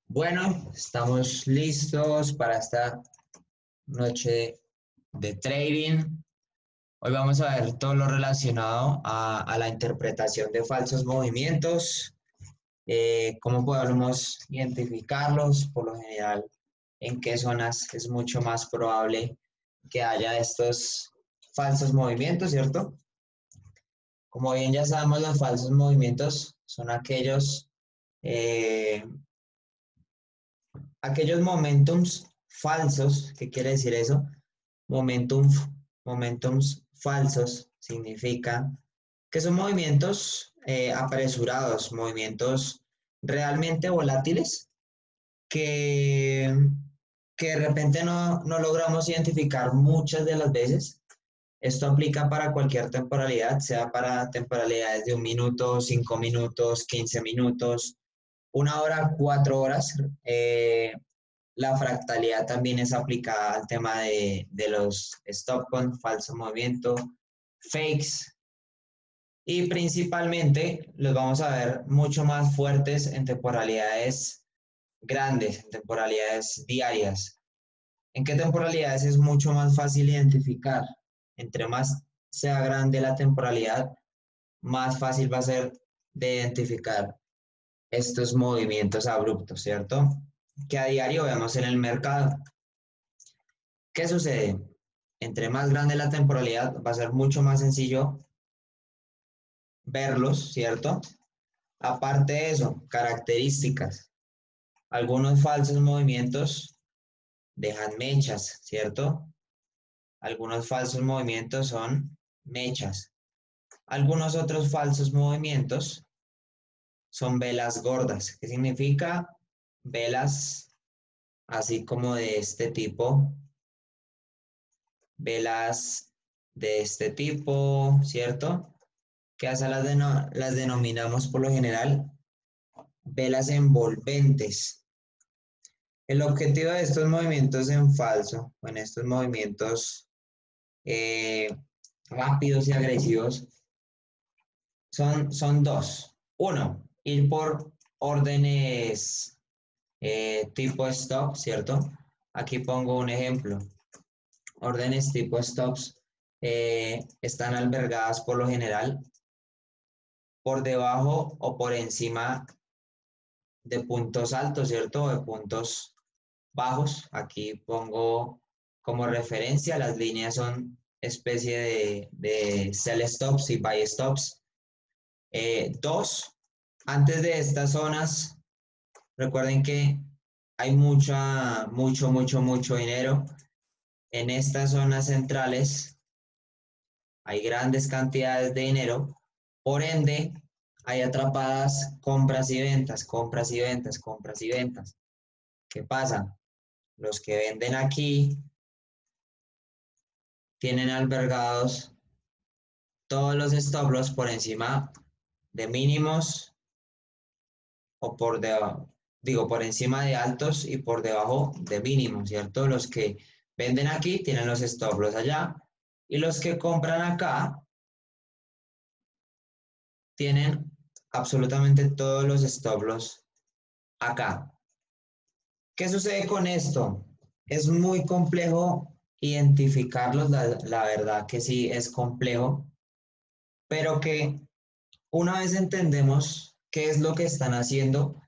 Bueno, estamos listos para esta noche de trading. Hoy vamos a ver todo lo relacionado a la interpretación de falsos movimientos, cómo podemos identificarlos, por lo general, en qué zonas es mucho más probable que haya estos falsos movimientos, ¿cierto? Como bien ya sabemos, los falsos movimientos son aquellos momentums falsos. ¿Qué quiere decir eso? Momentums falsos significa que son movimientos apresurados, movimientos realmente volátiles que, que de repente no logramos identificar muchas de las veces. Esto aplica para cualquier temporalidad, sea para temporalidades de 1 minuto, 5 minutos, 15 minutos, 1 hora, 4 horas. La fractalidad también es aplicada al tema de los stop con falso movimiento, fakes, y principalmente los vamos a ver mucho más fuertes en temporalidades grandes, en temporalidades diarias. ¿En qué temporalidades es mucho más fácil identificar? Entre más sea grande la temporalidad, más fácil va a ser de identificar estos movimientos abruptos, ¿cierto? Que a diario vemos en el mercado. ¿Qué sucede? Entre más grande la temporalidad, va a ser mucho más sencillo verlos, ¿cierto? Aparte de eso, características. Algunos falsos movimientos dejan mechas, ¿cierto? Algunos falsos movimientos son mechas. Algunos otros falsos movimientos son velas gordas. ¿Qué significa? Velas así como de este tipo. Velas de este tipo, ¿cierto? Que hasta las denominamos por lo general velas envolventes. El objetivo de estos movimientos en falso, o en estos movimientos eh, rápidos y agresivos, son dos. Uno, ir por órdenes tipo stop, ¿cierto? Aquí pongo un ejemplo. Órdenes tipo stops están albergadas por lo general por debajo o por encima de puntos altos, ¿cierto? O de puntos bajos. Aquí pongo como referencia, las líneas son especie de sell stops y buy stops. Dos, antes de estas zonas, recuerden que hay mucho dinero. En estas zonas centrales hay grandes cantidades de dinero, por ende, hay atrapadas compras y ventas, compras y ventas, compras y ventas. ¿Qué pasa? Los que venden aquí tienen albergados todos los stop loss por encima de mínimos o por debajo, digo, por encima de altos y por debajo de mínimos, ¿cierto? Los que venden aquí tienen los stop loss allá y los que compran acá tienen absolutamente todos los stop loss acá. ¿Qué sucede con esto? Es muy complejo identificarlos, la verdad que sí es complejo, pero que una vez entendemos qué es lo que están haciendo,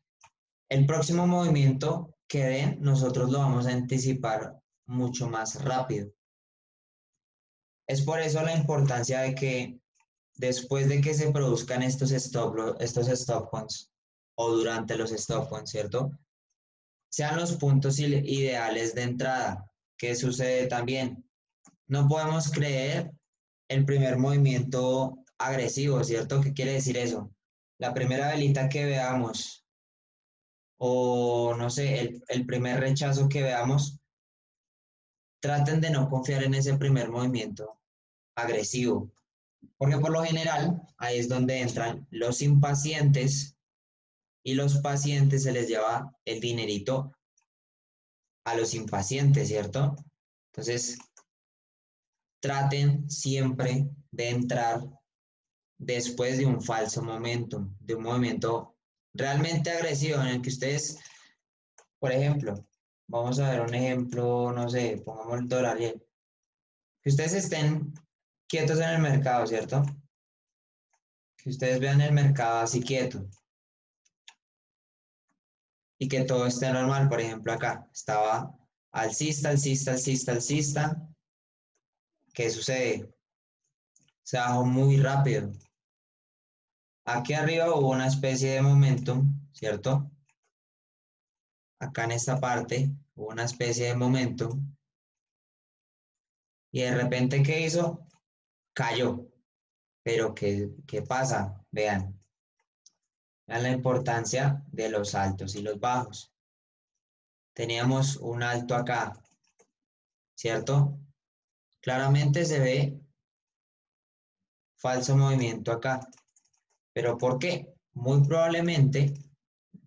el próximo movimiento que den, nosotros lo vamos a anticipar mucho más rápido. Es por eso la importancia de que después de que se produzcan estos stop points o durante los stop points, ¿cierto? Sean los puntos ideales de entrada. ¿Qué sucede también? No podemos creer el primer movimiento agresivo, ¿cierto? ¿Qué quiere decir eso? La primera velita que veamos o no sé, el primer rechazo que veamos, traten de no confiar en ese primer movimiento agresivo, porque por lo general ahí es donde entran los impacientes y los pacientes se les lleva el dinerito a los impacientes, ¿cierto? Entonces, traten siempre de entrar después de un falso momento, de un movimiento realmente agresivo, en el que ustedes, por ejemplo, vamos a ver un ejemplo, no sé, pongamos el dólar, que ustedes estén quietos en el mercado, ¿cierto? Que ustedes vean el mercado así quieto y que todo esté normal. Por ejemplo, acá estaba alcista, alcista, alcista, alcista. ¿Qué sucede? Se bajó muy rápido. Aquí arriba hubo una especie de momentum, ¿cierto? Acá en esta parte hubo una especie de momentum y de repente, ¿qué hizo? Cayó. Pero ¿qué pasa? Vean la importancia de los altos y los bajos. Teníamos un alto acá, ¿cierto? Claramente se ve falso movimiento acá. ¿Pero por qué? Muy probablemente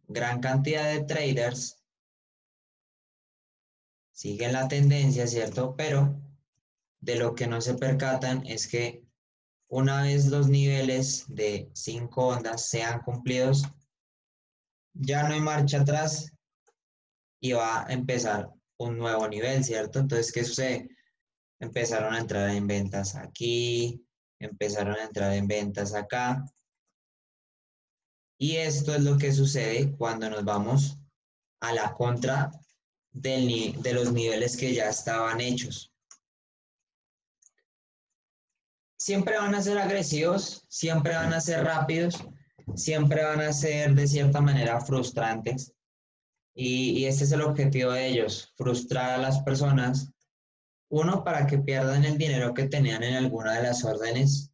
gran cantidad de traders siguen la tendencia, ¿cierto? Pero de lo que no se percatan es que una vez los niveles de 5 ondas sean cumplidos, ya no hay marcha atrás y va a empezar un nuevo nivel, ¿cierto? Entonces, ¿qué sucede? Empezaron a entrar en ventas aquí, empezaron a entrar en ventas acá. Y esto es lo que sucede cuando nos vamos a la contra de los niveles que ya estaban hechos. Siempre van a ser agresivos, siempre van a ser rápidos, siempre van a ser de cierta manera frustrantes. Y este es el objetivo de ellos, frustrar a las personas. Uno, para que pierdan el dinero que tenían en alguna de las órdenes.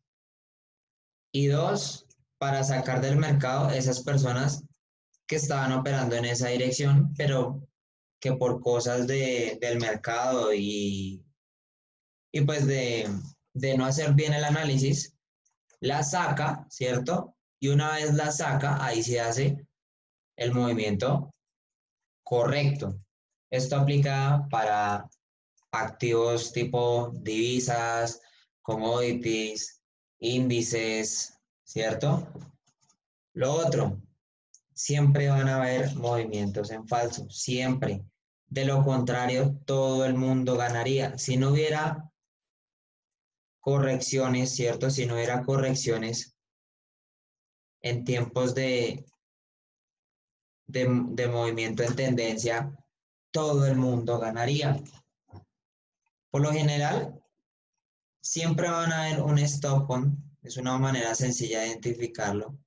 Y dos, para sacar del mercado esas personas que estaban operando en esa dirección, pero que por cosas del mercado y pues de no hacer bien el análisis, la saca, ¿cierto? Y una vez la saca, ahí se hace el movimiento correcto. Esto aplica para activos tipo divisas, commodities, índices, ¿cierto? Lo otro, siempre van a haber movimientos en falso, siempre. De lo contrario, todo el mundo ganaría. Si no hubiera correcciones, ¿cierto? Si no hubiera correcciones en tiempos de movimiento en tendencia, todo el mundo ganaría. Por lo general, siempre van a haber un stop on, es una manera sencilla de identificarlo.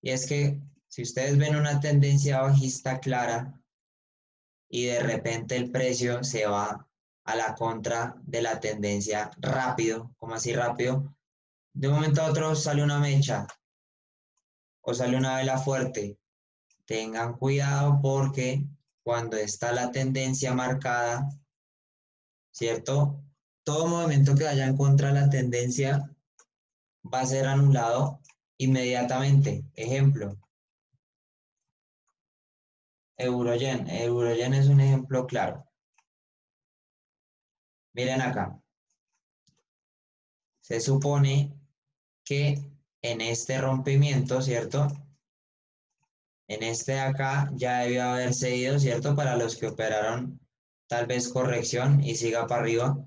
Y es que si ustedes ven una tendencia bajista clara y de repente el precio se va a la contra de la tendencia rápido, como así rápido, de un momento a otro sale una mecha o sale una vela fuerte. Tengan cuidado porque cuando está la tendencia marcada, ¿cierto? Todo movimiento que vaya en contra de la tendencia va a ser anulado inmediatamente. Ejemplo, Euroyen. Euroyen es un ejemplo claro. Miren acá. Se supone que en este rompimiento, ¿cierto? En este de acá ya debió haber seguido, ¿cierto? Para los que operaron tal vez corrección y siga para arriba.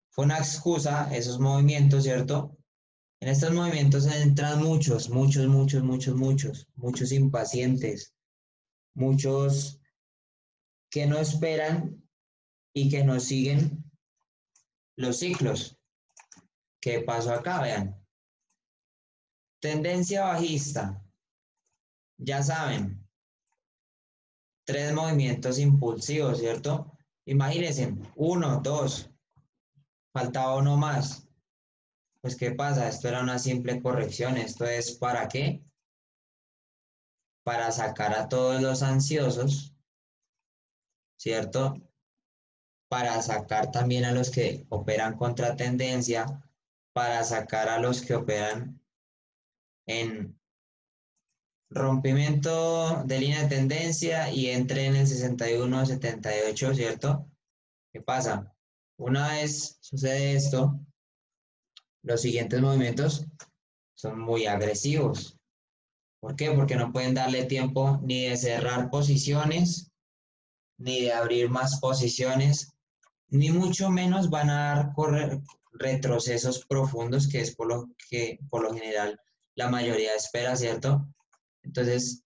Fue una excusa esos movimientos, ¿cierto? En estos movimientos entran muchos impacientes, muchos que no esperan y que no siguen los ciclos. ¿Qué pasó acá? Vean. Tendencia bajista. Ya saben, 3 movimientos impulsivos, ¿cierto? Imagínense, 1, 2, faltaba uno más. Pues, ¿qué pasa? Esto era una simple corrección. ¿Esto es para qué? Para sacar a todos los ansiosos, ¿cierto? Para sacar también a los que operan contra tendencia, para sacar a los que operan en rompimiento de línea de tendencia y entre en el 61-78, ¿cierto? ¿Qué pasa? Una vez sucede esto, los siguientes movimientos son muy agresivos. ¿Por qué? Porque no pueden darle tiempo ni de cerrar posiciones, ni de abrir más posiciones, ni mucho menos van a dar retrocesos profundos, que es por lo que por lo general la mayoría espera, ¿cierto? Entonces,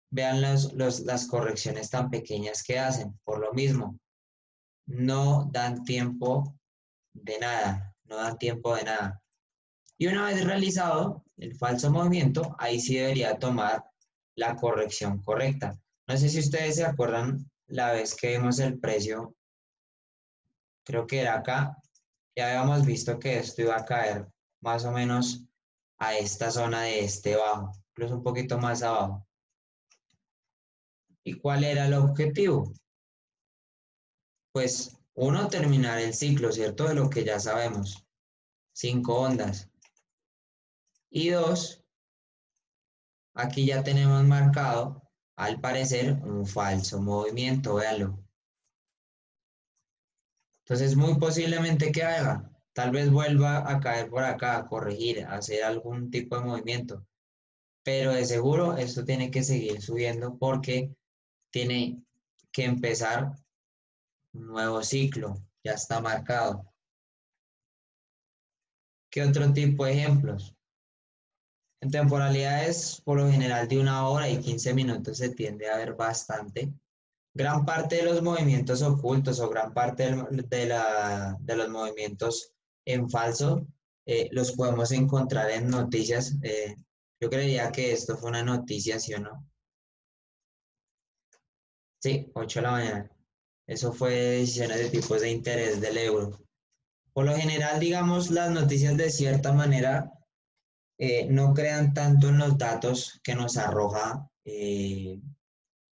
vean las correcciones tan pequeñas que hacen. Por lo mismo, no dan tiempo de nada, no dan tiempo de nada. Y una vez realizado el falso movimiento, ahí sí debería tomar la corrección correcta. No sé si ustedes se acuerdan la vez que vimos el precio, creo que era acá, ya habíamos visto que esto iba a caer más o menos a esta zona de este bajo, incluso un poquito más abajo. ¿Y cuál era el objetivo? Pues uno, terminar el ciclo, ¿cierto? De lo que ya sabemos, 5 ondas. Y dos, aquí ya tenemos marcado, al parecer, un falso movimiento, véanlo. Entonces, muy posiblemente que haga, tal vez vuelva a caer por acá, a corregir, a hacer algún tipo de movimiento. Pero de seguro esto tiene que seguir subiendo porque tiene que empezar un nuevo ciclo, ya está marcado. ¿Qué otro tipo de ejemplos? En temporalidades, por lo general, de 1 hora y 15 minutos se tiende a ver bastante. Gran parte de los movimientos ocultos o gran parte de los movimientos en falso los podemos encontrar en noticias. Yo creería que esto fue una noticia, ¿sí o no? Sí, 8 de la mañana. Eso fue decisiones de tipos de interés del euro. Por lo general, digamos, las noticias de cierta manera no crean tanto en los datos que nos arroja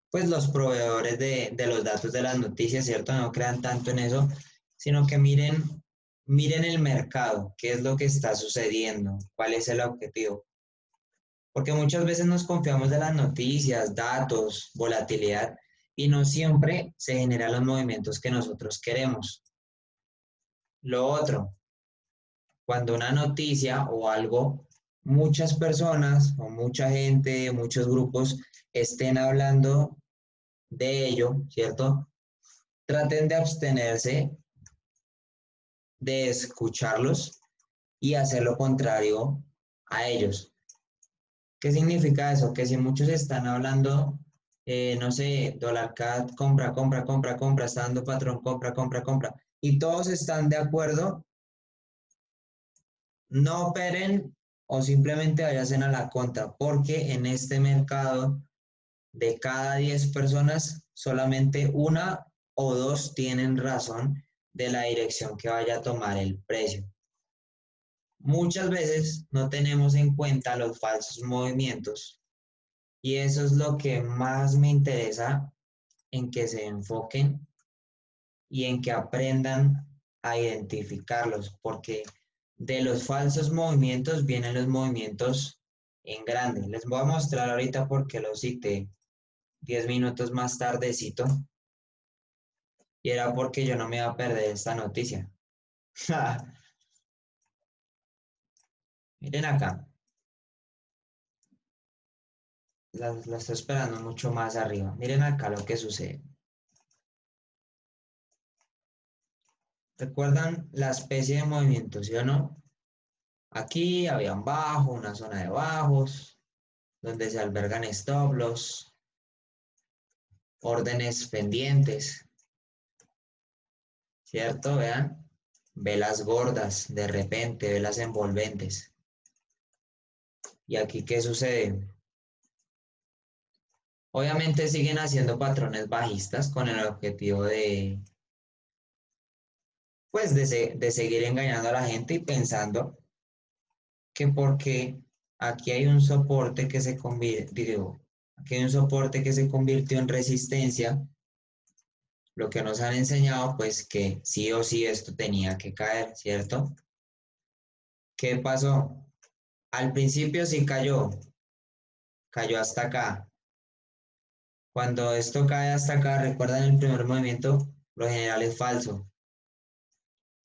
pues los proveedores de los datos de las noticias, ¿cierto? No crean tanto en eso, sino que miren el mercado, qué es lo que está sucediendo, cuál es el objetivo. Porque muchas veces nos confiamos de las noticias, datos, volatilidad, y no siempre se generan los movimientos que nosotros queremos. Lo otro, cuando una noticia o algo, muchas personas o mucha gente, muchos grupos estén hablando de ello, ¿cierto? Traten de abstenerse de escucharlos y hacer lo contrario a ellos. ¿Qué significa eso? Que si muchos están hablando, no sé, dólar CAD, compra, compra, compra, compra, está dando patrón, compra, compra, compra, y todos están de acuerdo, no operen o simplemente vayan a la contra, porque en este mercado de cada 10 personas, solamente una o dos tienen razón de la dirección que vaya a tomar el precio. Muchas veces no tenemos en cuenta los falsos movimientos y eso es lo que más me interesa en que se enfoquen y en que aprendan a identificarlos, porque de los falsos movimientos vienen los movimientos en grande. Les voy a mostrar ahorita porque lo cité 10 minutos más tardecito y era porque yo no me iba a perder esta noticia. Miren acá, la estoy esperando mucho más arriba. Miren acá lo que sucede. ¿Recuerdan la especie de movimiento, sí o no? Aquí había un bajo, una zona de bajos, donde se albergan stop loss, órdenes pendientes, ¿cierto? Vean, velas gordas, de repente, velas envolventes. ¿Y aquí qué sucede? Obviamente siguen haciendo patrones bajistas con el objetivo de, pues, de seguir engañando a la gente y pensando que porque aquí hay un soporte que se convirtió, aquí hay un soporte que se convirtió en resistencia, lo que nos han enseñado, pues que sí o sí esto tenía que caer, ¿cierto? ¿Qué pasó? Al principio sí cayó hasta acá. Cuando esto cae hasta acá, recuerdan el primer movimiento, lo general es falso.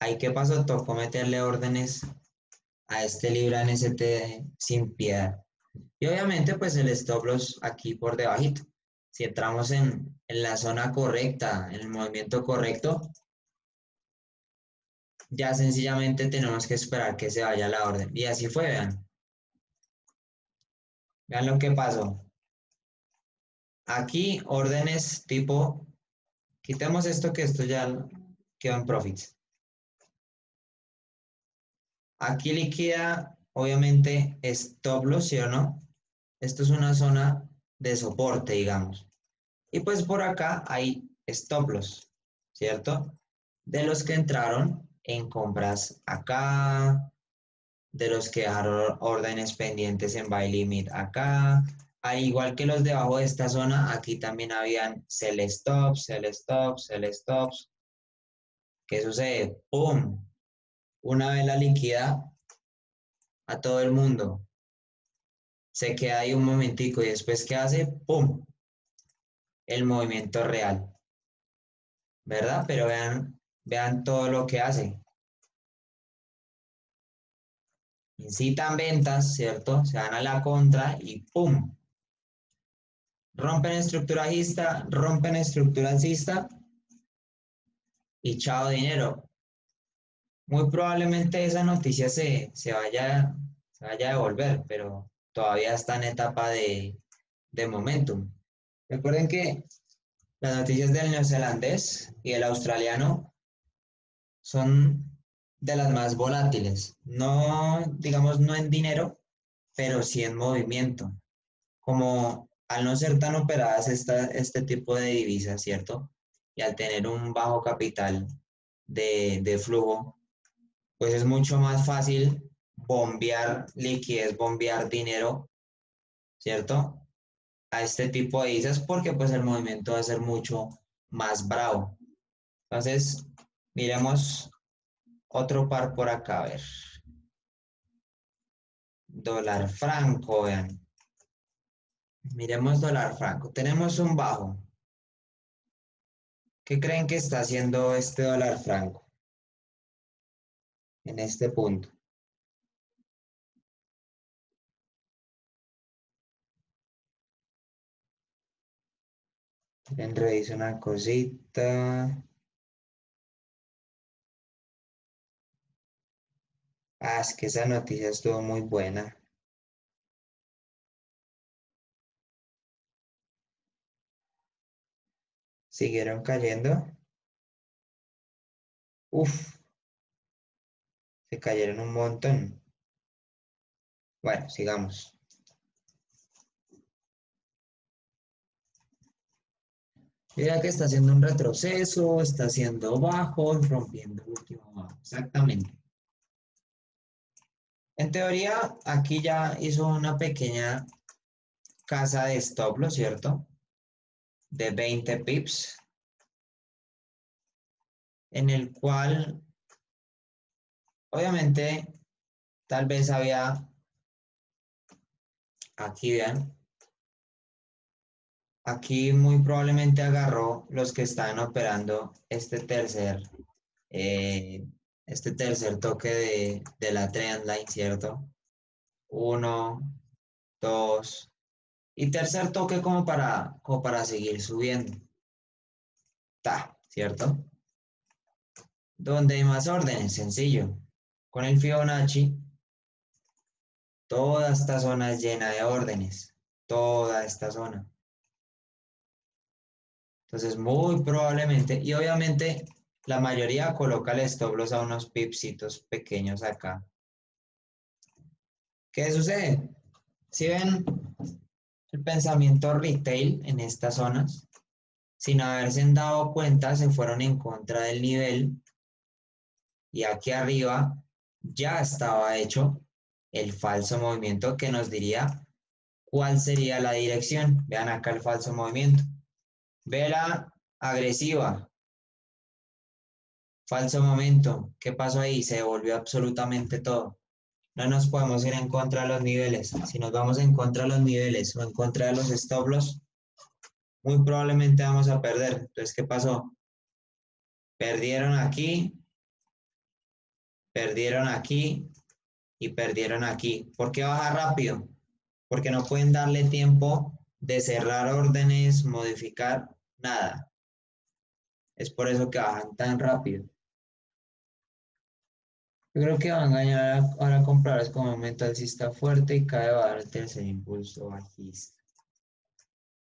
Ahí qué pasó, tocó meterle órdenes a este Libra en ST sin piedad. Y obviamente pues el stop loss aquí por debajito. Si entramos en la zona correcta, en el movimiento correcto, ya sencillamente tenemos que esperar que se vaya la orden. Y así fue, vean. Vean lo que pasó. Aquí órdenes tipo, quitemos esto que esto ya quedó en profits. Aquí liquida, obviamente, stop loss, ¿sí o no? Esto es una zona de soporte, digamos. Y pues por acá hay stop loss, ¿cierto? De los que entraron en compras acá, de los que dejaron órdenes pendientes en buy limit acá. Al igual que los debajo de esta zona, aquí también habían sell stops, sell stops, sell stops. ¿Qué sucede? ¡Pum! Una vez la liquida a todo el mundo, se queda ahí un momentico y después ¿qué hace? ¡Pum! El movimiento real, ¿verdad? Pero vean todo lo que hace. Incitan ventas, ¿cierto? Se van a la contra y ¡pum! Rompen estructura alcista y chao dinero. Muy probablemente esa noticia se vaya a devolver, pero todavía está en etapa de momentum. Recuerden que las noticias del neozelandés y el australiano son de las más volátiles. No, digamos, no en dinero, pero sí en movimiento. Como al no ser tan operadas este tipo de divisas, ¿cierto? Y al tener un bajo capital de flujo, pues es mucho más fácil bombear liquidez, bombear dinero, ¿cierto? A este tipo de divisas porque pues el movimiento va a ser mucho más bravo. Entonces, miremos otro par por acá, a ver. Dólar franco, vean. Miremos dólar franco. Tenemos un bajo. ¿Qué creen que está haciendo este dólar franco en este punto? Miren, reviso una cosita. Ah, es que esa noticia estuvo muy buena. Siguieron cayendo. Uf, se cayeron un montón. Bueno, sigamos. Mira que está haciendo un retroceso, está haciendo bajo, rompiendo el último bajo. Exactamente. En teoría, aquí ya hizo una pequeña casa de stop loss, ¿cierto? De 20 pips, en el cual, obviamente, tal vez había, aquí vean, aquí muy probablemente agarró los que estaban operando eh, este tercer toque de la trend line, ¿cierto? Uno, dos, y tercer toque como para seguir subiendo. Ta, ¿cierto? ¿Dónde hay más órdenes? Sencillo. Con el Fibonacci, toda esta zona es llena de órdenes. Toda esta zona. Entonces, muy probablemente, y obviamente la mayoría coloca el stop loss a unos pipsitos pequeños acá. ¿Qué sucede? Si ven el pensamiento retail en estas zonas, sin haberse dado cuenta, se fueron en contra del nivel y aquí arriba ya estaba hecho el falso movimiento que nos diría cuál sería la dirección. Vean acá el falso movimiento. Vela agresiva, falso momento. ¿Qué pasó ahí? Se devolvió absolutamente todo. No nos podemos ir en contra de los niveles. Si nos vamos en contra de los niveles o en contra de los stop loss, muy probablemente vamos a perder. Entonces, ¿qué pasó? Perdieron aquí y perdieron aquí. ¿Por qué baja rápido? porque no pueden darle tiempo de cerrar órdenes, modificar, nada. Es por eso que bajan tan rápido. Yo creo que van a engañar a compradores como momento alcista fuerte y cae bajar el tercer impulso bajista.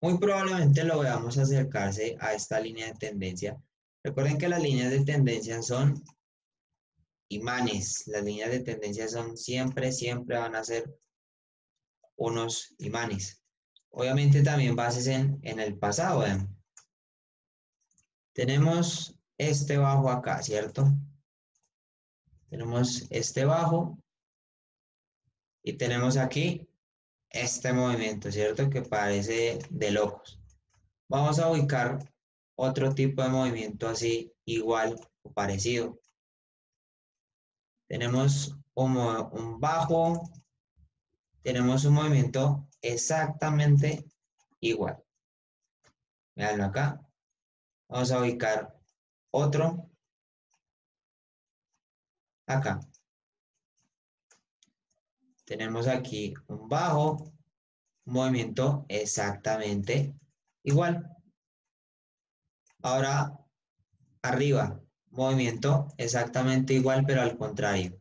Muy probablemente lo veamos acercarse a esta línea de tendencia. Recuerden que las líneas de tendencia son imanes. Las líneas de tendencia son siempre van a ser unos imanes. Obviamente también bases en el pasado. ¿Vean? Tenemos este bajo acá, ¿cierto? Tenemos este bajo y tenemos aquí este movimiento, ¿cierto? Que parece de locos. Vamos a ubicar otro tipo de movimiento así, igual o parecido. Tenemos un bajo, tenemos un movimiento exactamente igual. Veanlo acá. Vamos a ubicar otro acá. Tenemos aquí un bajo, movimiento exactamente igual. Ahora arriba, movimiento exactamente igual, pero al contrario.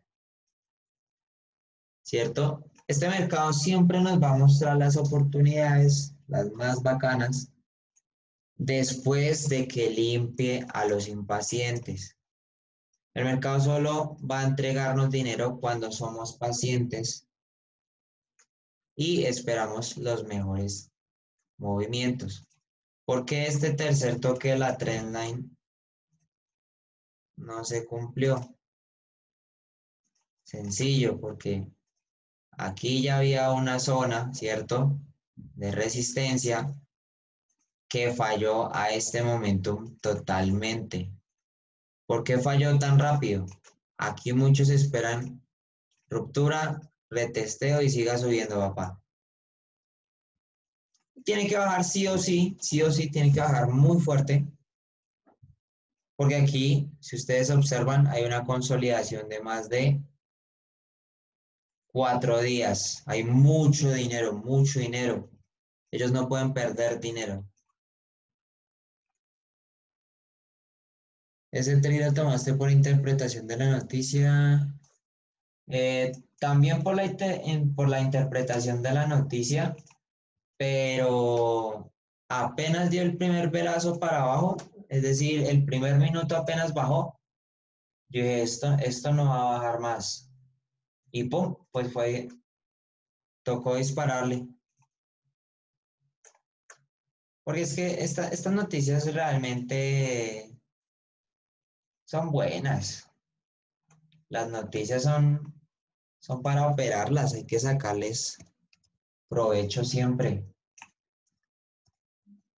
¿Cierto? Este mercado siempre nos va a mostrar las oportunidades, las más bacanas, después de que limpie a los impacientes. El mercado solo va a entregarnos dinero cuando somos pacientes y esperamos los mejores movimientos. ¿Por qué este tercer toque de la trendline no se cumplió? Sencillo, porque aquí ya había una zona, ¿cierto? De resistencia que falló a este momentum totalmente. ¿Por qué falló tan rápido? Aquí muchos esperan ruptura, retesteo y siga subiendo, papá. Tiene que bajar sí o sí, tiene que bajar muy fuerte, porque aquí, si ustedes observan, hay una consolidación de más de 4 días. Hay mucho dinero, mucho dinero. Ellos no pueden perder dinero. Ese trade lo tomaste por interpretación de la noticia. También por la interpretación de la noticia, pero apenas dio el primer velazo para abajo, es decir, el primer minuto apenas bajó, yo dije, esto no va a bajar más. Y pum, pues tocó dispararle. Porque es que estas noticias realmente son buenas. Las noticias son para operarlas, hay que sacarles provecho siempre.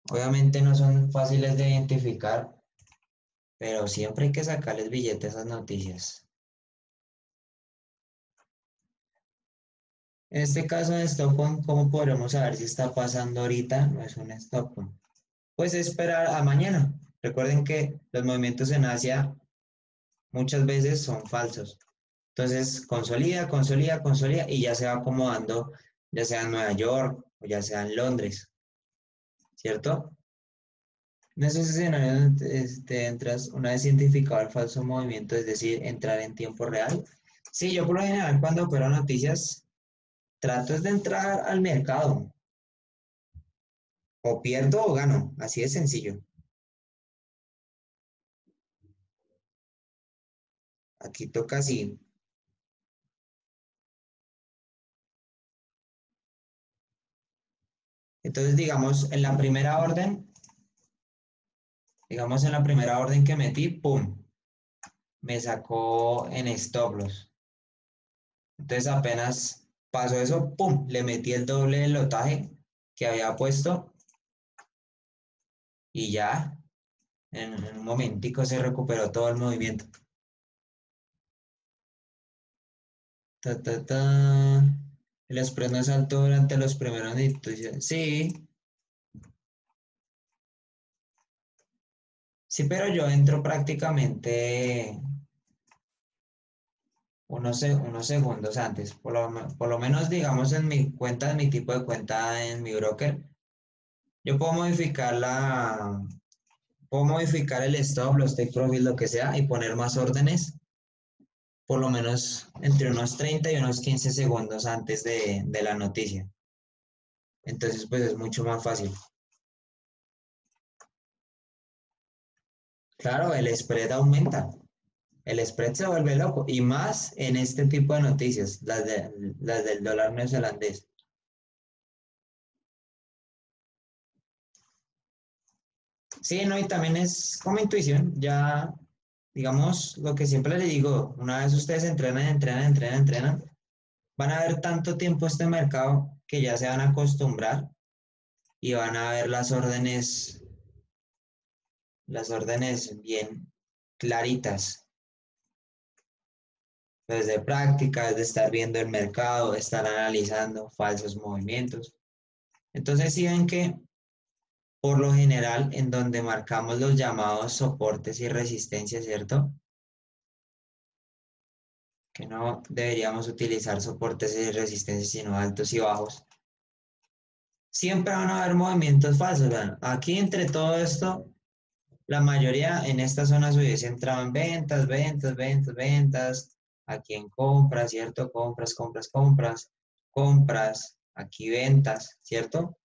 Obviamente no son fáciles de identificar, pero siempre hay que sacarles billetes a esas noticias. En este caso de Stockholm, ¿cómo podremos saber si está pasando ahorita? No es un Stockholm. Pues esperar a mañana. Recuerden que los movimientos en Asia muchas veces son falsos. Entonces, consolida y ya se va acomodando, ya sea en Nueva York o ya sea en Londres, ¿cierto? En esos escenarios entras una vez identificado el falso movimiento, es decir, entrar en tiempo real. Sí, yo por lo general cuando opero noticias trato es de entrar al mercado. O pierdo o gano, así de sencillo. Aquí toca así. Entonces, digamos en la primera orden que metí, ¡pum! Me sacó en stop loss. Entonces apenas pasó eso, ¡pum! Le metí el doble del lotaje que había puesto y ya en un momentico se recuperó todo el movimiento. Ta, ta, ta. El spread no saltó durante los primeros minutos. Sí, sí, pero yo entro prácticamente unos segundos antes. Por lo menos, digamos, en mi cuenta, en mi tipo de cuenta en mi broker, yo puedo modificar el stop, los take profit, lo que sea, y poner más órdenes, por lo menos entre unos 30 y unos 15 segundos antes de la noticia. Entonces, pues es mucho más fácil. Claro, el spread aumenta. El spread se vuelve loco. Y más en este tipo de noticias, las del dólar neozelandés. Sí, no, y también es como intuición. Ya, digamos, lo que siempre le digo, una vez ustedes entrenan, van a ver tanto tiempo este mercado que ya se van a acostumbrar y van a ver las órdenes bien claritas. Desde práctica, de estar viendo el mercado, estar analizando falsos movimientos. Entonces, si ven que por lo general en donde marcamos los llamados soportes y resistencias, ¿cierto? Que no deberíamos utilizar soportes y resistencias, sino altos y bajos. Siempre van a haber movimientos falsos, ¿verdad? Aquí entre todo esto, la mayoría en esta zona se hubiese entrado en ventas, aquí en compras, ¿cierto? Compras, aquí ventas, ¿cierto?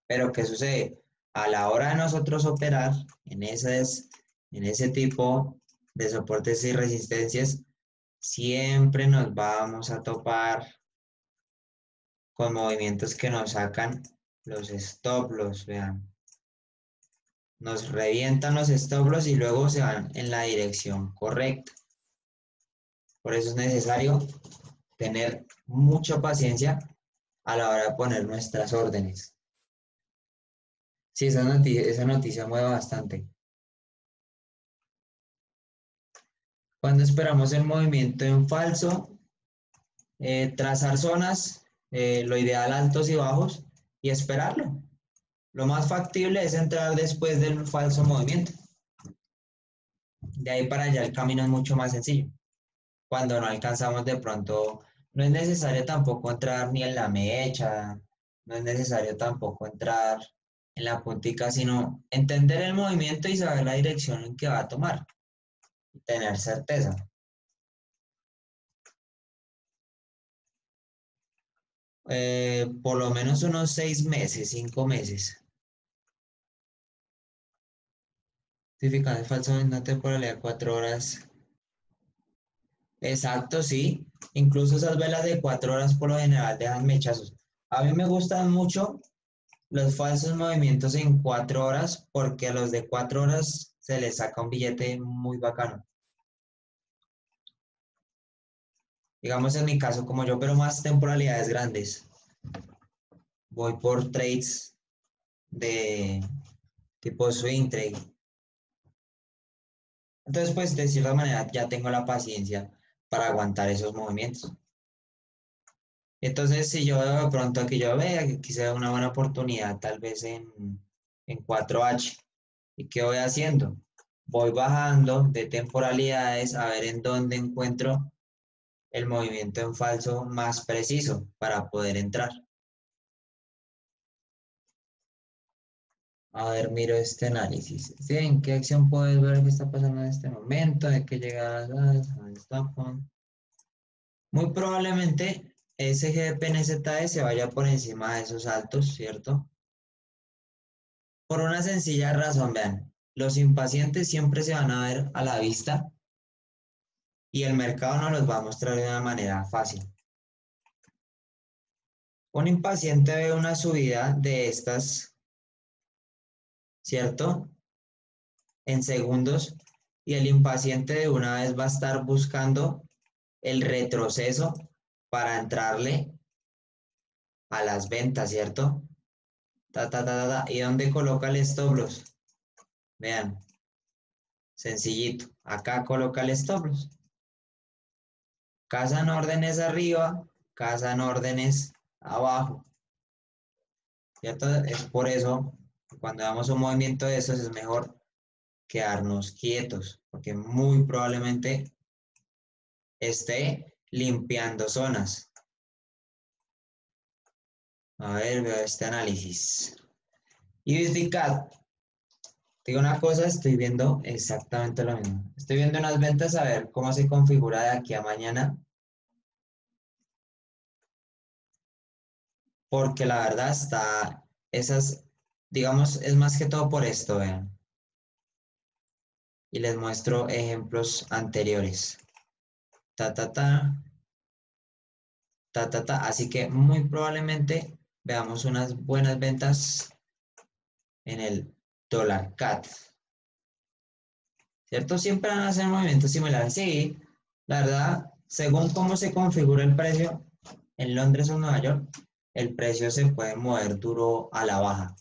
Pero ¿qué sucede? A la hora de nosotros operar en ese tipo de soportes y resistencias, siempre nos vamos a topar con movimientos que nos sacan los stop loss, vean. Nos revientan los stop loss y luego se van en la dirección correcta. Por eso es necesario tener mucha paciencia a la hora de poner nuestras órdenes. Sí, esa noticia mueve bastante. Cuando esperamos el movimiento en falso, trazar zonas, lo ideal altos y bajos, y esperarlo. Lo más factible es entrar después del falso movimiento. De ahí para allá el camino es mucho más sencillo. Cuando no alcanzamos de pronto, no es necesario tampoco entrar ni en la mecha, no es necesario tampoco entrar en la puntica, sino entender el movimiento y saber la dirección en que va a tomar, y tener certeza. Por lo menos unos 6 meses, 5 meses. Certificado de falso en una temporalidad de 4 horas. Exacto, sí. Incluso esas velas de 4 horas por lo general dejan mechazos. A mí me gustan mucho los falsos movimientos en 4 horas porque a los de 4 horas se les saca un billete muy bacano. Digamos en mi caso, como yo, pero más temporalidades grandes. Voy por trades de tipo swing trade. Entonces, pues de cierta manera ya tengo la paciencia para aguantar esos movimientos. Entonces, si yo veo de pronto que yo vea que quizá una buena oportunidad, tal vez en 4H, ¿y qué voy haciendo? Voy bajando de temporalidades a ver en dónde encuentro el movimiento en falso más preciso para poder entrar. A ver, miro este análisis. ¿Sí? ¿En qué acción puedes ver qué está pasando en este momento? ¿De qué llegadas? Muy probablemente ese GBP/NZD se vaya por encima de esos altos, ¿cierto? Por una sencilla razón, vean, los impacientes siempre se van a ver a la vista y el mercado nos los va a mostrar de una manera fácil. Un impaciente ve una subida de estas, ¿cierto? En segundos y el impaciente de una vez va a estar buscando el retroceso para entrarle a las ventas, ¿cierto? ¿Y dónde coloca el stop loss? Vean, sencillito. Acá coloca el stop loss. Cazan órdenes arriba, cazan órdenes abajo. ¿Cierto? Es por eso que cuando damos un movimiento de esos es mejor quedarnos quietos, porque muy probablemente esté limpiando zonas. A ver, veo este análisis. USDCAD. Digo una cosa, estoy viendo exactamente lo mismo. Estoy viendo unas ventas a ver cómo se configura de aquí a mañana. Porque la verdad está, esas, digamos, es más que todo por esto, vean. Y les muestro ejemplos anteriores. Ta, ta, ta, ta, ta, ta. Así que muy probablemente veamos unas buenas ventas en el dólar CAD. ¿Cierto? Siempre van a hacer movimientos similares. Sí, la verdad, según cómo se configura el precio en Londres o Nueva York, el precio se puede mover duro a la baja.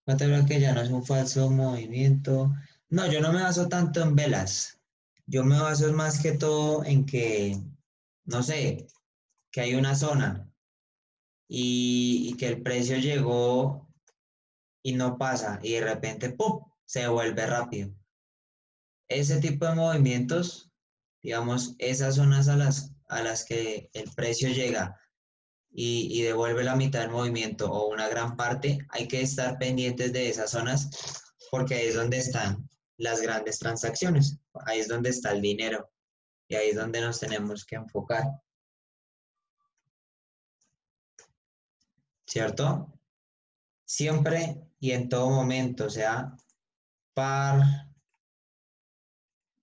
No te veo que ya no es un falso movimiento. No, yo no me baso tanto en velas. Yo me baso más que todo en que, no sé, que hay una zona y que el precio llegó y no pasa y de repente, ¡pum!, se vuelve rápido. Ese tipo de movimientos, digamos, esas zonas a las que el precio llega y devuelve la mitad del movimiento o una gran parte, hay que estar pendientes de esas zonas porque ahí es donde están las grandes transacciones, ahí es donde está el dinero y ahí es donde nos tenemos que enfocar, ¿cierto? Siempre y en todo momento, o sea, par,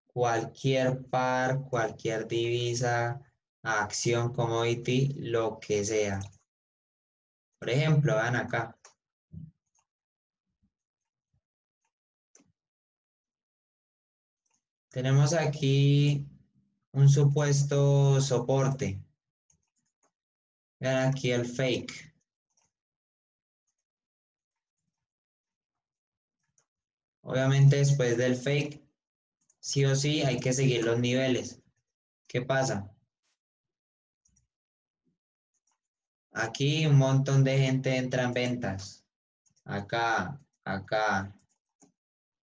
cualquier divisa, acción, commodity, lo que sea. Por ejemplo, vean acá. Tenemos aquí un supuesto soporte. Vean aquí el fake. Obviamente después del fake, sí o sí hay que seguir los niveles. ¿Qué pasa? Aquí un montón de gente entra en ventas. Acá, acá,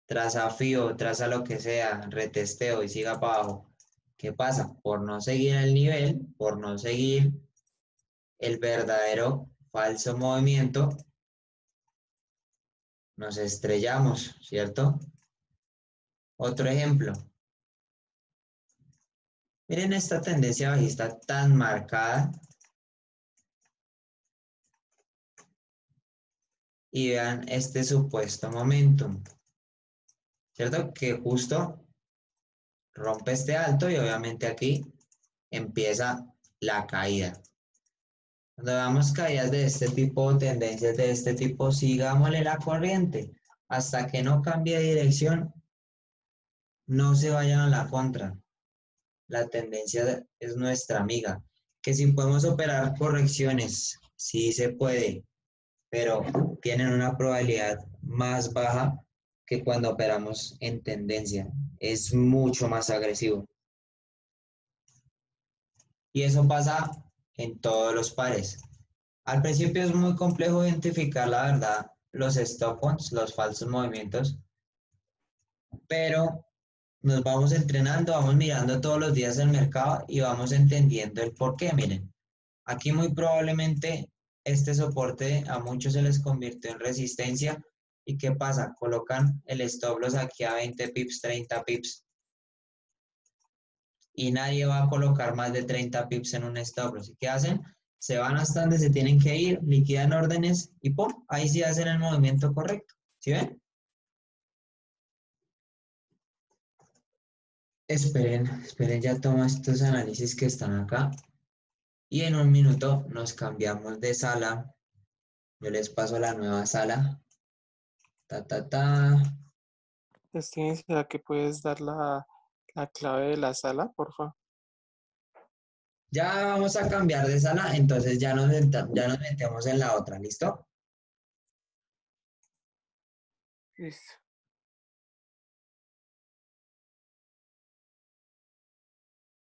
traza FIO, traza lo que sea, retesteo y siga para abajo. ¿Qué pasa? Por no seguir el nivel, por no seguir el verdadero falso movimiento, nos estrellamos, ¿cierto? Otro ejemplo. Miren esta tendencia bajista tan marcada y vean este supuesto momentum, ¿cierto? Que justo rompe este alto y obviamente aquí empieza la caída. Cuando veamos caídas de este tipo, tendencias de este tipo, sigámosle la corriente hasta que no cambie de dirección, no se vayan a la contra. La tendencia es nuestra amiga. Que si podemos operar correcciones, sí se puede, pero tienen una probabilidad más baja que cuando operamos en tendencia. Es mucho más agresivo. Y eso pasa en todos los pares. Al principio es muy complejo identificar la verdad, los stop loss, los falsos movimientos, pero nos vamos entrenando, vamos mirando todos los días el mercado y vamos entendiendo el por qué. Miren, aquí muy probablemente este soporte a muchos se les convirtió en resistencia. ¿Y qué pasa? Colocan el stop loss aquí a 20 pips, 30 pips y nadie va a colocar más de 30 pips en un stop loss. ¿Y qué hacen? Se van hasta donde se tienen que ir, liquidan órdenes y ¡pum! Ahí sí hacen el movimiento correcto. ¿Sí ven? Esperen, ya tomo estos análisis que están acá y en un minuto nos cambiamos de sala. Yo les paso la nueva sala. Ta, ta, ta. Steven, ¿será que puedes dar la clave de la sala, por favor? Ya vamos a cambiar de sala, entonces ya nos metemos en la otra, ¿listo? Listo.